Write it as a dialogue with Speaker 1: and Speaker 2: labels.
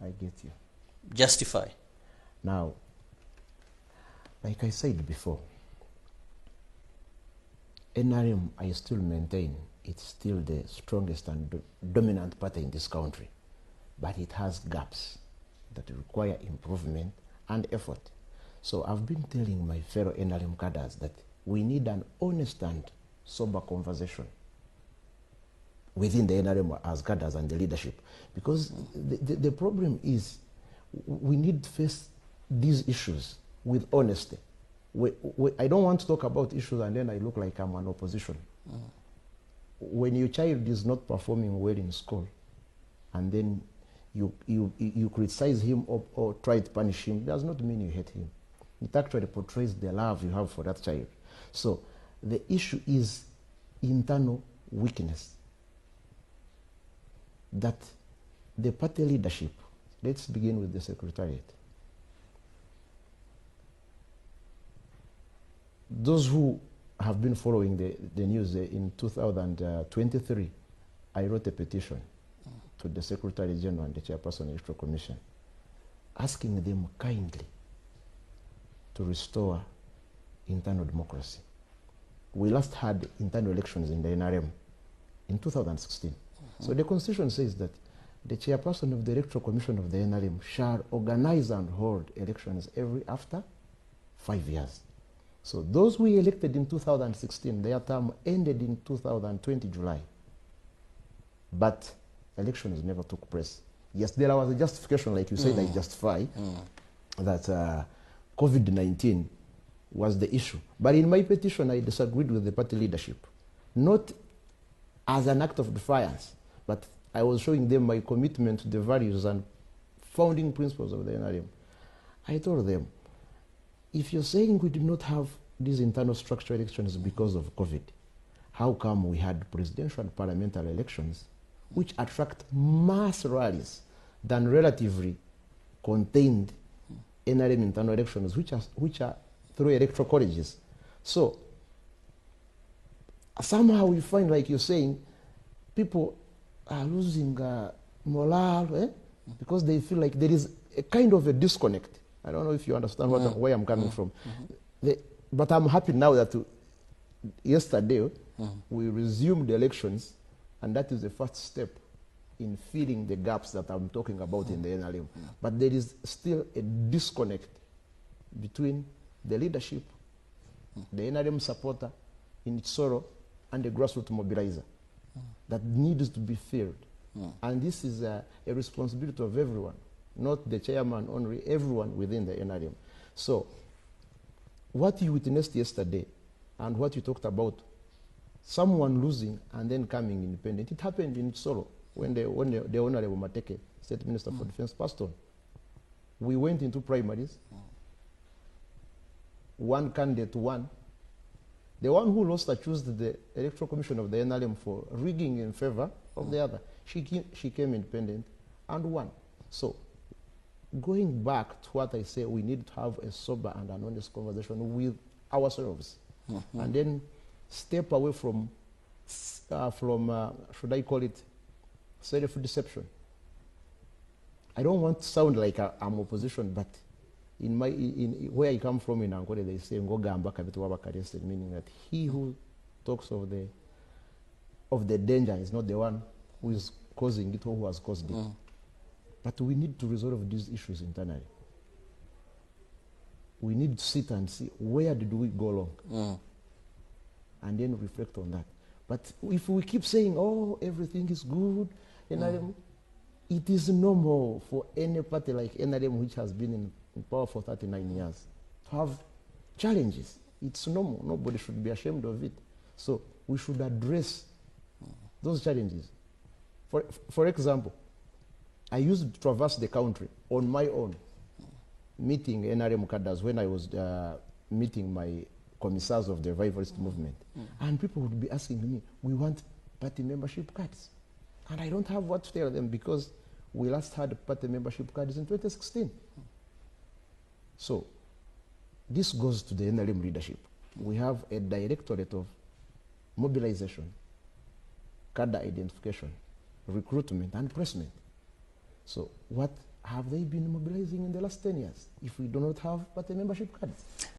Speaker 1: I get you.
Speaker 2: Justify.
Speaker 1: Now, like I said before, NRM, I still maintain, it's still the strongest and dominant party in this country, but it has gaps that require improvement and effort. So I've been telling my fellow NRM cadres that we need an honest and sober conversation within the NRM as cadres and the leadership, because the problem is we need to face these issues with honesty. I don't want to talk about issues and then I look like I'm an opposition. When your child is not performing well in school and then you criticize him or try to punish him, does not mean you hate him. It actually portrays the love you have for that child. So the issue is internal weakness that the party leadership, let's begin with the secretariat. Those who have been following the news, in 2023, I wrote a petition to the Secretary General and the Chairperson of the Electoral Commission, asking them kindly to restore internal democracy. We last had internal elections in the NRM in 2016. So the Constitution says that the Chairperson of the Electoral Commission of the NRM shall organize and hold elections after 5 years. So those we elected in 2016, their term ended in 2020 July. But elections never took place. Yes, there was a justification, like you said, I justify that COVID-19 was the issue. But in my petition, I disagreed with the party leadership. Not as an act of defiance, but I was showing them my commitment to the values and founding principles of the NRM. I told them, if you're saying we did not have these internal structural elections because of COVID, how come we had presidential and parliamentary elections which attract mass rallies than relatively contained NRM internal elections which are through electoral colleges? So somehow we find, like you're saying, people are losing morale because they feel like there is a kind of a disconnect. I don't know if you understand where I'm coming from. But I'm happy now that yesterday we resumed the elections, and that is the first step in filling the gaps that I'm talking about in the NRM. But there is still a disconnect between the leadership, the NRM supporter in its sorrow, and the grassroots mobilizer that needs to be filled. And this is a responsibility of everyone, not the chairman only, everyone within the NRM. So what you witnessed yesterday and what you talked about, someone losing and then coming independent, it happened in Soro when the Honorable Mateke, State Minister for Defense, passed on. We went into primaries. One candidate won. The one who lost accused the Electoral Commission of the NRM for rigging in favor of the other. She came independent and won. So going back to what I say, we need to have a sober and an honest conversation with ourselves, and then step away from should I call it, self-deception. I don't want to sound like I'm opposition, but in where I come from in Angola, they say ngogamba kabitu wabakarese, meaning that he who talks of the danger is not the one who is causing it or who has caused it. But we need to resolve these issues internally. We need to sit and see where did we go wrong, and then reflect on that. But if we keep saying, oh, everything is good, NRM, it is normal for any party like NRM, which has been in power for 39 years, to have challenges. It's normal. Nobody should be ashamed of it. So we should address those challenges. For example, I used to traverse the country on my own, meeting NRM cadres when I was meeting my commissars of the revivalist movement. And people would be asking me, we want party membership cards. And I don't have what to tell them because we last had party membership cards in 2016. So this goes to the NRM leadership. We have a directorate of mobilization, cadre identification, recruitment, and placement. So what have they been mobilizing in the last 10 years if we do not have party membership cards?